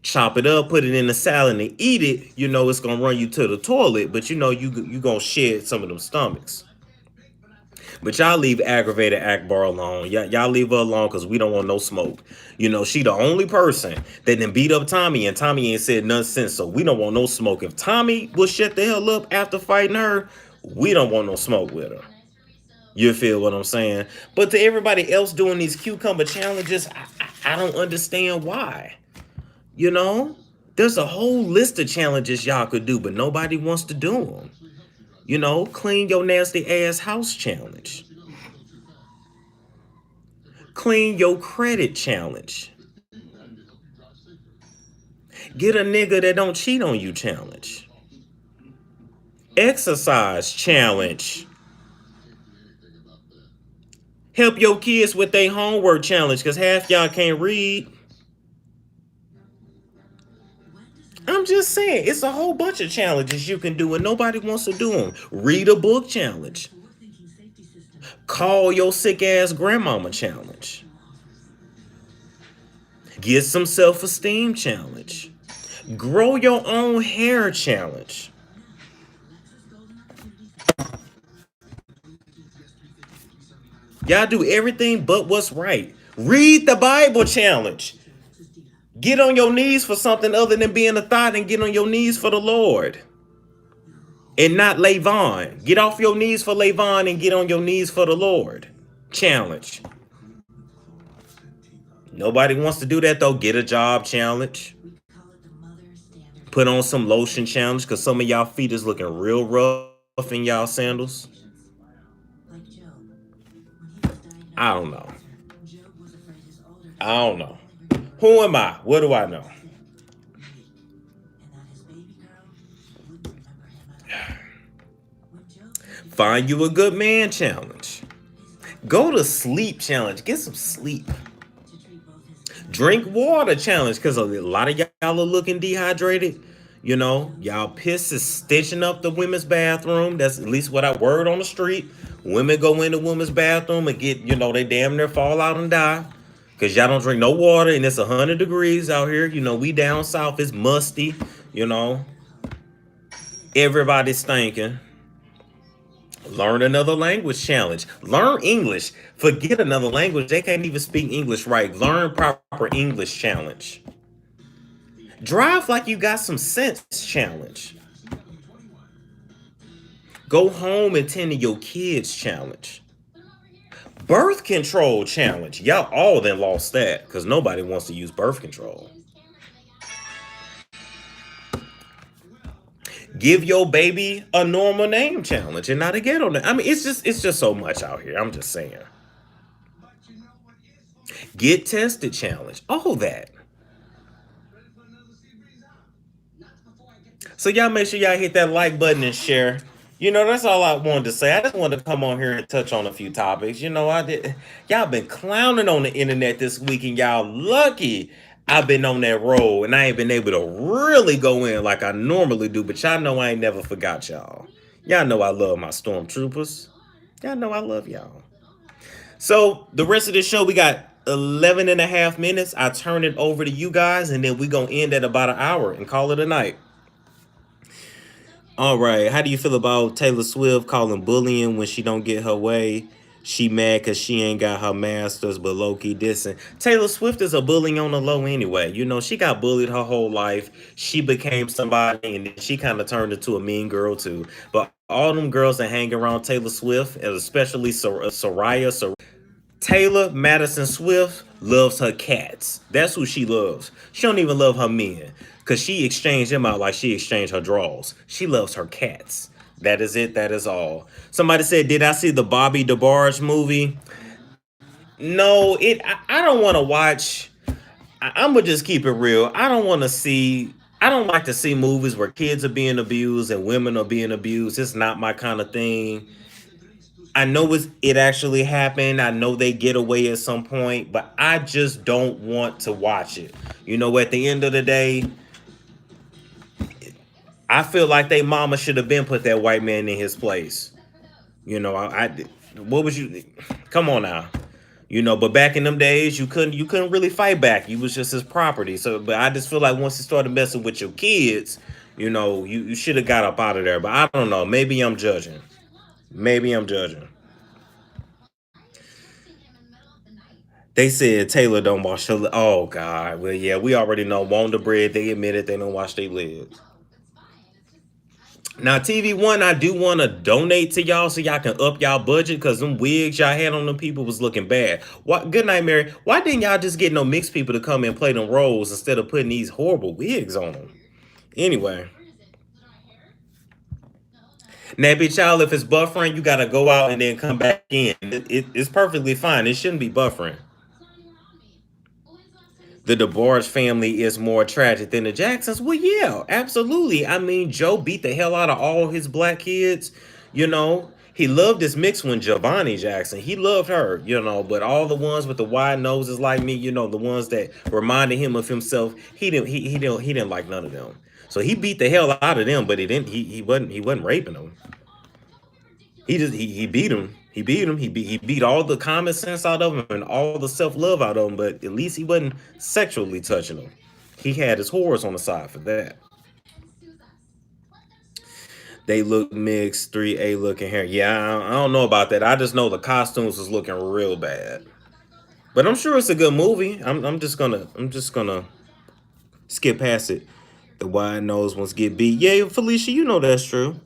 chop it up, put it in the salad, and eat it. You know it's gonna run you to the toilet, but you gonna shed some of them stomachs. But y'all leave aggravated Akbar alone. Y'all leave her alone because we don't want no smoke. You know, she the only person that then beat up Tommy, and Tommy ain't said nothing since. So we don't want no smoke. If Tommy will shut the hell up after fighting her, we don't want no smoke with her. You feel what I'm saying? But to everybody else doing these cucumber challenges, I don't understand why. You know? There's a whole list of challenges y'all could do, but nobody wants to do them. You know, clean your nasty ass house challenge. Clean your credit challenge. Get a nigga that don't cheat on you challenge. Exercise challenge. Help your kids with their homework challenge because half y'all can't read. I'm just saying, it's a whole bunch of challenges you can do and nobody wants to do them. Read a book challenge. Call your sick ass grandmama challenge. Get some self-esteem challenge. Grow your own hair challenge. Y'all do everything but what's right. Read the Bible challenge. Get on your knees for something other than being a thought and get on your knees for the Lord. And not Levon. Get off your knees for Levon and get on your knees for the Lord. Challenge. Nobody wants to do that though. Get a job challenge. Put on some lotion challenge because some of y'all feet is looking real rough in y'all sandals. I don't know. I don't know. Who am I? What do I know? Find you a good man challenge. Go to sleep challenge. Get some sleep. Drink water challenge because a lot of y'all are looking dehydrated. You know, y'all piss is stenching up the women's bathroom. That's at least what I word on the street. Women go in the women's bathroom and get, they damn near fall out and die. Because y'all don't drink no water and it's 100 degrees out here. You know, we down south, it's musty, you know. Everybody's stinking. Learn another language challenge. Learn English. Forget another language. They can't even speak English right. Learn proper English challenge. Drive like you got some sense challenge. Go home and tend to your kids challenge. Birth control challenge. Y'all all then lost that because nobody wants to use birth control. Give your baby a normal name challenge and not a ghetto name. I mean, it's just so much out here. I'm just saying. Get tested challenge. All that. So y'all make sure y'all hit that like button and share. That's all I wanted to say. I just wanted to come on here and touch on a few topics. I did. Y'all been clowning on the internet this week, and y'all lucky I've been on that road, and I ain't been able to really go in like I normally do. But y'all know I ain't never forgot y'all. Y'all know I love my stormtroopers. Y'all know I love y'all. So the rest of the show, we got 11 and a half minutes. I turn it over to you guys, and then we gonna end at about an hour and call it a night. All right. How do you feel about Taylor Swift calling bullying when she don't get her way? She mad because she ain't got her masters, but low-key dissing. Taylor Swift is a bully on the low anyway. She got bullied her whole life. She became somebody, and then she kind of turned into a mean girl too. But all them girls that hang around Taylor Swift, and especially Soraya, Taylor Madison Swift loves her cats. That's who she loves. She don't even love her men because she exchanged them out like she exchanged her drawers. She loves her cats. That is it. That is all. Somebody said, "Did I see the Bobby DeBarge movie?" No, I don't want to watch. I'm gonna just keep it real. I don't want to see. I don't like to see movies where kids are being abused and women are being abused. It's not my kind of thing. I know it actually happened. I know they get away at some point, but I just don't want to watch it. You know, at the end of the day, I feel like they mama should have been put that white man in his place. You know, what was you? Come on now. You know, but back in them days, you couldn't really fight back. You was just his property. So, but I just feel like once you started messing with your kids, you should have got up out of there. But I don't know. Maybe I'm judging. Maybe I'm judging. They said Taylor don't wash her. Oh God. Well, yeah, we already know. Wonder Bread. They admitted they don't wash their legs. Now, TV1, I do want to donate to y'all so y'all can up y'all budget because them wigs y'all had on them people was looking bad. What? Good night, Mary. Why didn't y'all just get no mixed people to come and play them roles instead of putting these horrible wigs on them? Anyway, now, bitch, y'all, if it's buffering, you gotta go out and then come back in. It's perfectly fine. It shouldn't be buffering. The DeBarge family is more tragic than the Jacksons. Well, yeah, absolutely. I mean, Joe beat the hell out of all his black kids. He loved his mixed one, Giovanni Jackson. He loved her, but all the ones with the wide noses like me, the ones that reminded him of himself, he didn't like none of them. So he beat the hell out of them, but he wasn't raping them. He beat him. He beat all the common sense out of him and all the self love out of him. But at least he wasn't sexually touching him. He had his horrors on the side for that. They look mixed, 3A looking hair. Yeah, I don't know about that. I just know the costumes was looking real bad. But I'm sure it's a good movie. I'm just gonna skip past it. The wide nose ones get beat. Yeah, Felicia, you know that's true.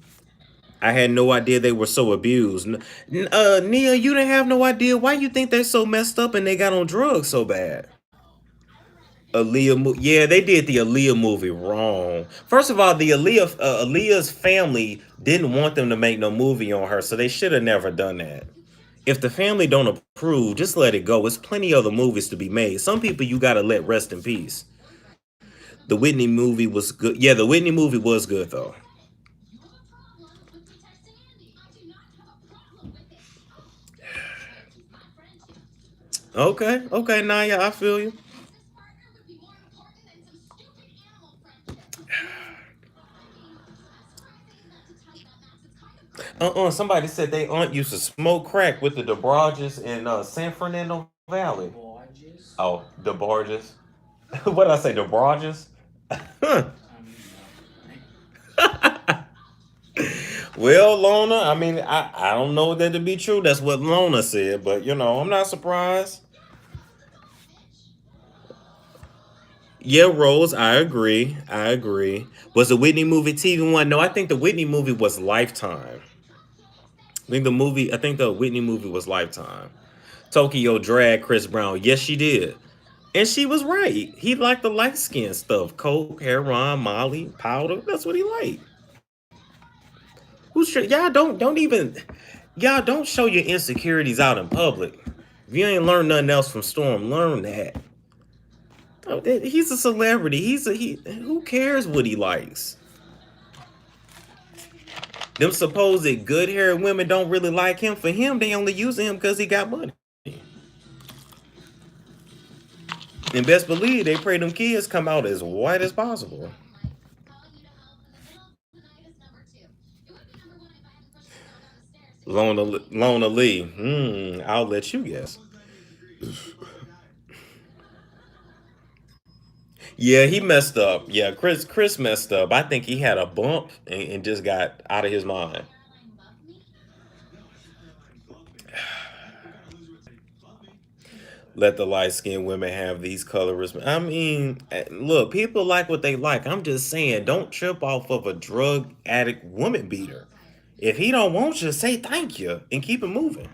I had no idea they were so abused. Nia, you didn't have no idea why you think they're so messed up and they got on drugs so bad. Yeah, they did the Aaliyah movie wrong. First of all, the Aaliyah's family didn't want them to make no movie on her, so they should have never done that. If the family don't approve, just let it go. There's plenty other movies to be made. Some people you gotta let rest in peace. The Whitney movie was good. Yeah, the Whitney movie was good though. Okay, okay, Naya, I feel you. Somebody said they aunt used to smoke crack with the DeBarges in San Fernando Valley. Oh, DeBarges. What did I say, DeBarges? Well, Lona, I mean, I don't know that to be true. That's what Lona said, but I'm not surprised. Yeah, Rose, I agree. I agree. Was the Whitney movie TV1? No, I think the Whitney movie was Lifetime. I think the Whitney movie was Lifetime. Tokyo dragged Chris Brown. Yes, she did. And she was right. He liked the light skin stuff. Coke, heroin, Molly, powder. That's what he liked. Y'all don't show your insecurities out in public. If you ain't learned nothing else from Storm, learn that. He's a celebrity. Who cares what he likes? Them supposed good haired women don't really like him. For him, they only using him because he got money. And best believe they pray them kids come out as white as possible. Lona Lee. I'll let you guess. Yeah, he messed up. Yeah, Chris messed up. I think he had a bump and just got out of his mind. Let the light skinned women have these colorist. I mean, look, people like what they like. I'm just saying, don't trip off of a drug addict woman beater. If he don't want you, say thank you and keep it moving.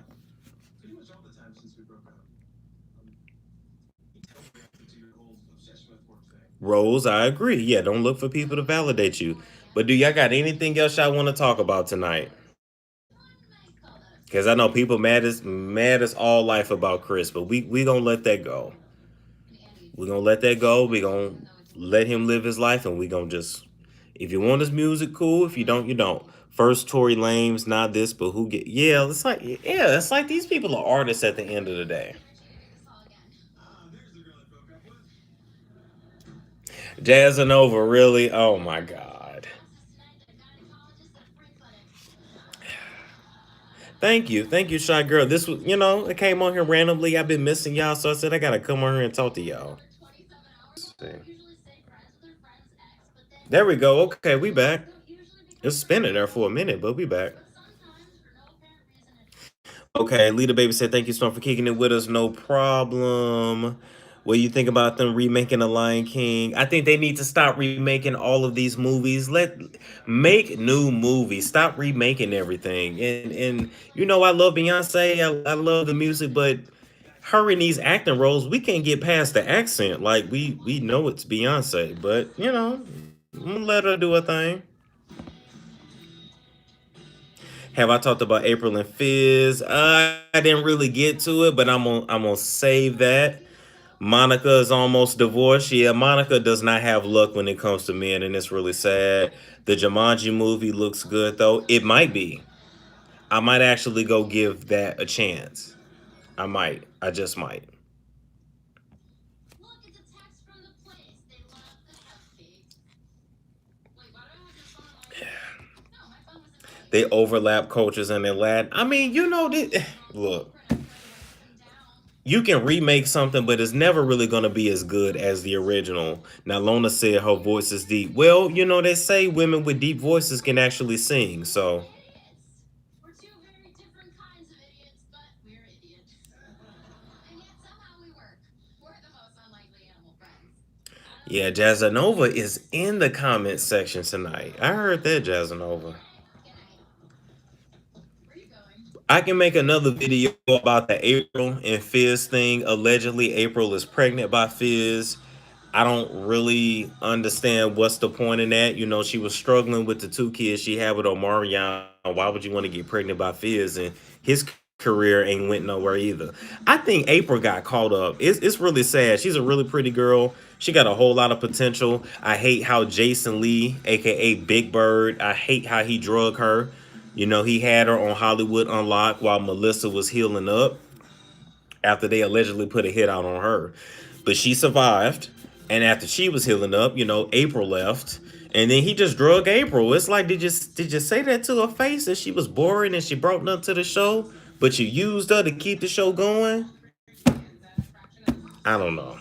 Rose, I agree. Yeah, don't look for people to validate you. But do y'all got anything else y'all want to talk about tonight? Because I know people mad as all life about Chris, but we gonna let that go. We gonna let that go. We gonna let him live his life, and we gonna just If you want his music, cool. If you don't, you don't. First Tory Lanez, not this, but who get it's like these people are artists at the end of the day. Jazz and Over, really? Oh my God. Thank you, Shy Girl. This was, it came on here randomly. I've been missing y'all, so I said I gotta come on here and talk to y'all. See. There we go. Okay, we back. It's spinning there for a minute, but we back. Okay, Lita Baby said, "Thank you, Storm, for kicking it with us. No problem." What do you think about them remaking The Lion King? I think they need to stop remaking all of these movies. Make new movies. Stop remaking everything. And I love Beyonce. I love the music, but her in these acting roles, we can't get past the accent. Like we know it's Beyonce, but I'm gonna let her do her thing. Have I talked about Apryl and Fizz? I didn't really get to it, but I'm gonna save that. Monica is almost divorced. Yeah, Monica does not have luck when it comes to men, and it's really sad. The Jumanji movie looks good though. It might be. I might actually go give that a chance. I might. I just might. They overlap cultures and they're lad. I mean, look, you can remake something, but it's never really going to be as good as the original. Now, Lona said her voice is deep. Well, they say women with deep voices can actually sing. So, yeah, Jazzanova is in the comment section tonight. I heard that, Jazzanova. I can make another video about the Apryl and Fizz thing. Allegedly, Apryl is pregnant by Fizz. I don't really understand what's the point in that. She was struggling with the two kids she had with Omarion. Why would you want to get pregnant by Fizz? And his career ain't went nowhere either. I think Apryl got caught up. It's really sad. She's a really pretty girl. She got a whole lot of potential. I hate how Jason Lee, aka Big Bird, I hate how he drug her. He had her on Hollywood Unlocked while Melissa was healing up after they allegedly put a hit out on her. But she survived. And after she was healing up, Apryl left. And then he just drug Apryl. It's like, did you say that to her face that she was boring and she brought nothing to the show, but you used her to keep the show going? I don't know.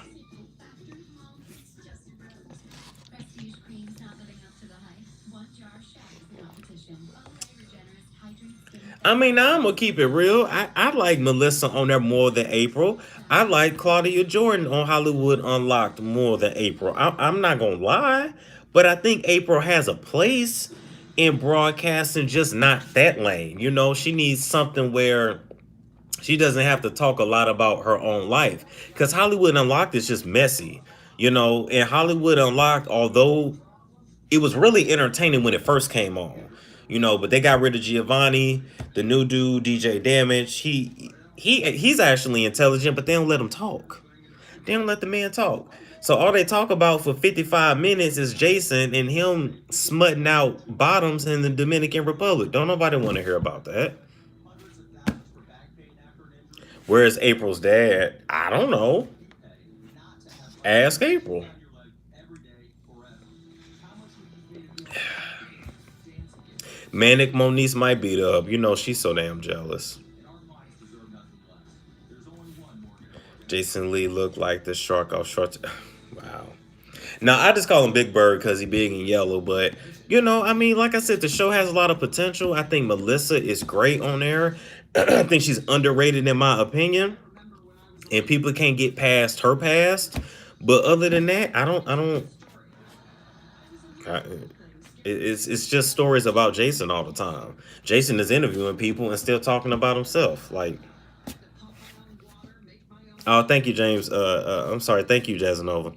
I mean, now I'm gonna keep it real. I like Melissa on there more than Apryl. I like Claudia Jordan on Hollywood Unlocked more than Apryl. I'm not gonna lie, but I think Apryl has a place in broadcasting, just not that lane. She needs something where she doesn't have to talk a lot about her own life, because Hollywood Unlocked is just messy. In Hollywood Unlocked, although it was really entertaining when it first came on, but they got rid of Giovanni, the new dude, DJ Damage. He's actually intelligent, but they don't let him talk. They don't let the man talk. So all they talk about for 55 minutes is Jason and him smutting out bottoms in the Dominican Republic. Don't nobody want to hear about that. Where's April's dad? I don't know. Ask Apryl. Manic Moniece might beat up. She's so damn jealous. Jason Lee looked like the shark off short. Wow. Now I just call him Big Bird because he's big and yellow, but I mean, like I said, the show has a lot of potential. I think Melissa is great on there. I think she's underrated in my opinion, and people can't get past her past. But other than that, I don't. It's just stories about Jason all the time. Jason is interviewing people and still talking about himself. Like, oh, thank you, James. I'm sorry. Thank you, Jazzanova.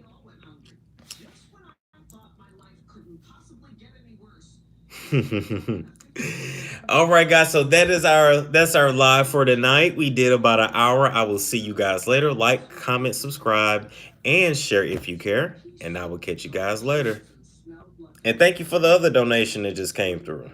All right, guys. So that's our live for tonight. We did about an hour. I will see you guys later. Like, comment, subscribe, and share if you care. And I will catch you guys later. And thank you for the other donation that just came through.